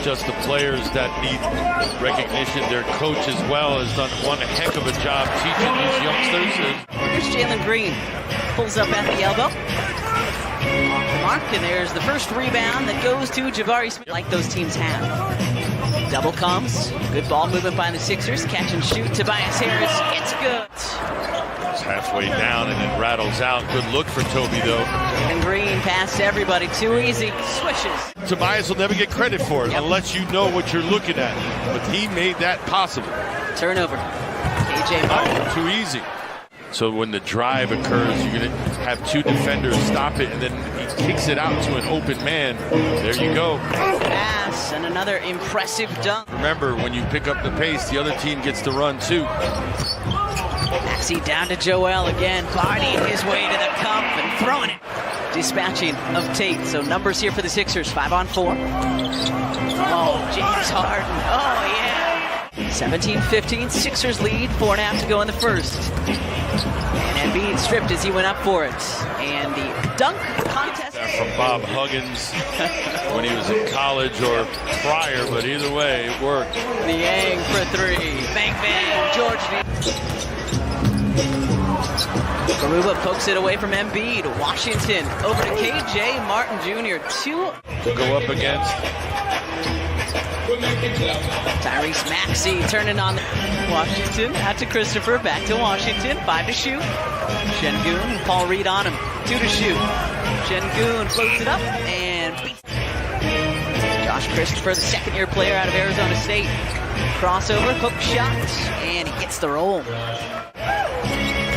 just the players that need recognition. Their coach as well has done one heck of a job teaching these youngsters. Here's Jalen Green. Pulls up at the elbow. Off the mark, and there's the first rebound that goes to Jabari Smith, like those teams have. Double comes. Good ball movement by the Sixers. Catch and shoot. Tobias Harris. It's good. It's halfway down and it rattles out. Good look for Toby, though. And Green past everybody. Too easy. Swishes. Tobias will never get credit for it unless you know what you're looking at. But he made that possible. Turnover. KJ Martin. Too easy. So when the drive occurs, you're going to have two defenders stop it, and then he kicks it out to an open man. There you go. Pass and another impressive dunk. Remember, when you pick up the pace, the other team gets to run too. Maxey down to Joel again, partying his way to the cup and throwing it. Dispatching of Tate. So numbers here for the Sixers, 5 on 4. Oh, James Harden. Oh, yeah. 17-15, Sixers lead, 4.5 to go in the first. And Embiid stripped as he went up for it. And the dunk contest. From Bob Huggins when he was in college or prior, but either way, it worked. Niang for 3. Bang, bang, George. Garuba pokes it away from Embiid. Washington over to KJ Martin Jr. 2 to go up against. Tyrese Maxey turning on Washington. Out to Christopher. Back to Washington. 5 to shoot. Şengün. Paul Reed on him. 2 to shoot. Şengün floats it up and beats. Josh Christopher, the second-year player out of Arizona State. Crossover, hook shot, and he gets the roll.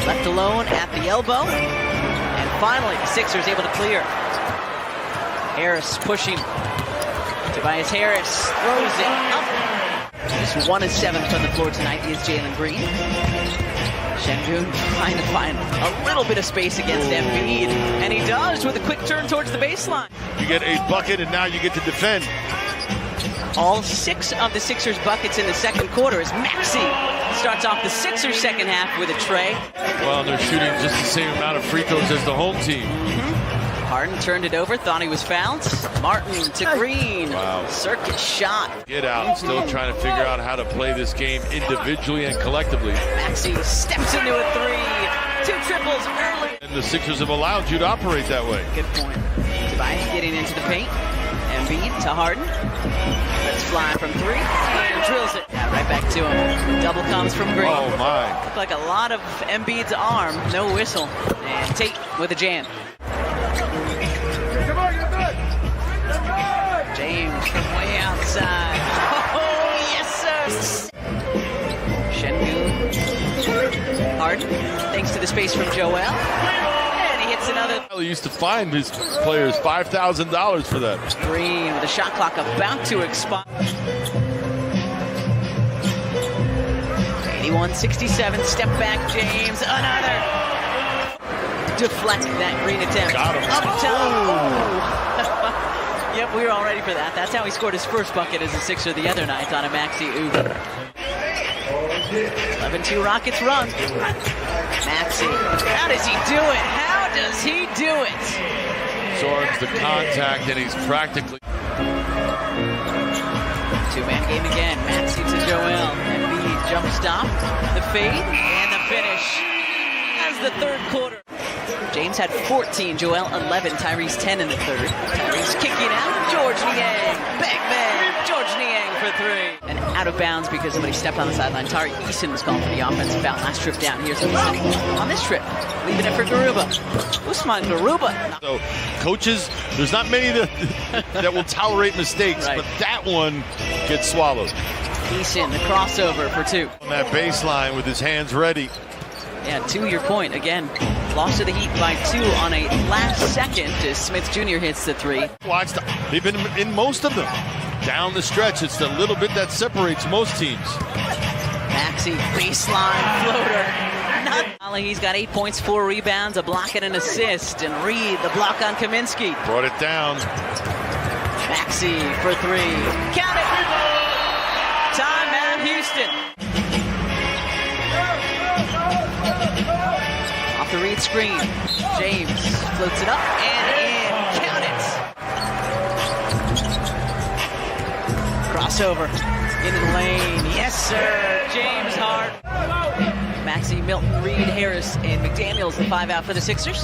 Left alone at the elbow. And finally, the Sixers able to clear. Harris pushing. Tobias Harris throws it up. Just 1 of 7 from the floor tonight is Jalen Green. Şengün trying to find a little bit of space against Embiid. And he does with a quick turn towards the baseline. You get a bucket and now you get to defend. All 6 of the Sixers buckets in the second quarter as Maxey starts off the Sixers second half with a tray. Well, they're shooting just the same amount of free throws as the home team. Harden turned it over, thought he was fouled. Martin to Green. Wow. Circuit shot. Get out. Still trying to figure out how to play this game individually and collectively. Maxey steps into a 3. 2 triples early. And the Sixers have allowed you to operate that way. Good point. Tobias getting into the paint. Embiid to Harden. Let's fly from 3 and drills it. Right back to him. Double comes from Green. Oh my. Looked like a lot of Embiid's arm. No whistle. And Tate with a jam. James from way outside. Oh, yes, sir. Şengün. Harden. Thanks to the space from Joel. And he hits another. He used to fine his players $5,000 for that. Green with the shot clock about to expire. 81-67. Step back, James. Another. Deflect that Green attempt. Got him. Up top. Yep, we were all ready for that. That's how he scored his first bucket as a Sixer the other night on a Maxey Uber. 11-2 Rockets run. Maxey, how does he do it? How does he do it? Absorbs the contact and he's practically. 2-man game again. Maxey to Joel. Embiid jump stop. The fade and the finish as the third quarter. James had 14, Joel 11, Tyrese 10 in the third. Tyrese kicking out, George Niang, bang bang, George Niang for 3. And out of bounds because somebody stepped on the sideline. Tari Eason was called for the offensive foul last trip down. Here's Eason on this trip, leaving it for Garuba. Usman Garuba. So, coaches, there's not many that will tolerate mistakes, right. But that one gets swallowed. Eason, the crossover for 2. On that baseline with his hands ready. Yeah, to your point, again, lost to the Heat by 2 on a last second as Smith Jr. hits the 3. They've been in most of them. Down the stretch, it's the little bit that separates most teams. Maxey, baseline floater. He's got 8 points, 4 rebounds, a block and an assist. And Reed, the block on Kaminsky. Brought it down. Maxey for 3. Count it! Timeout, Houston. Off the Reed screen. James floats it up and in. Count it. Crossover into the lane. Yes, sir. James Hart. Maxey, Milton, Reed, Harris, and McDaniels, the 5 out for the Sixers.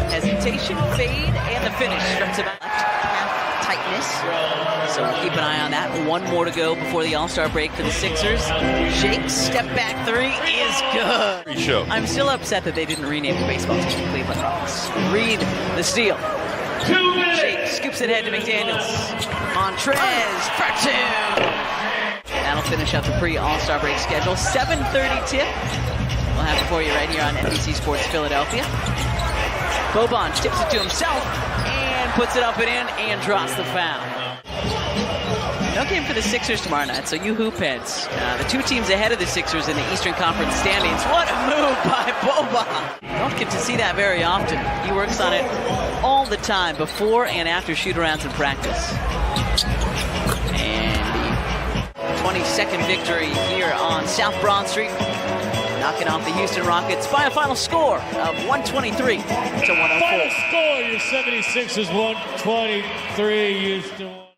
Hesitation, fade, and the finish from to left half tightness. So we'll keep an eye on that. One more to go before the All-Star break for the Sixers. Shakes, step back three is good. Show. I'm still upset that they didn't rename the baseball team Cleveland Rocks. Reed, the steal. Shake scoops it ahead to McDaniels. Montrez for 2. That'll finish up the pre-All-Star break schedule. 7:30 tip. We'll have it for you right here on NBC Sports Philadelphia. Boban tips it to himself and puts it up and in and draws the foul. No game for the Sixers tomorrow night, so you hoop heads. The two teams ahead of the Sixers in the Eastern Conference standings. What a move by Boban. Don't get to see that very often. He works on it all the time, before and after shoot-arounds in practice. And the 22nd victory here on South Broad Street, knocking off the Houston Rockets by a final score of 123 to 104. Final score, your 76ers 123, Houston.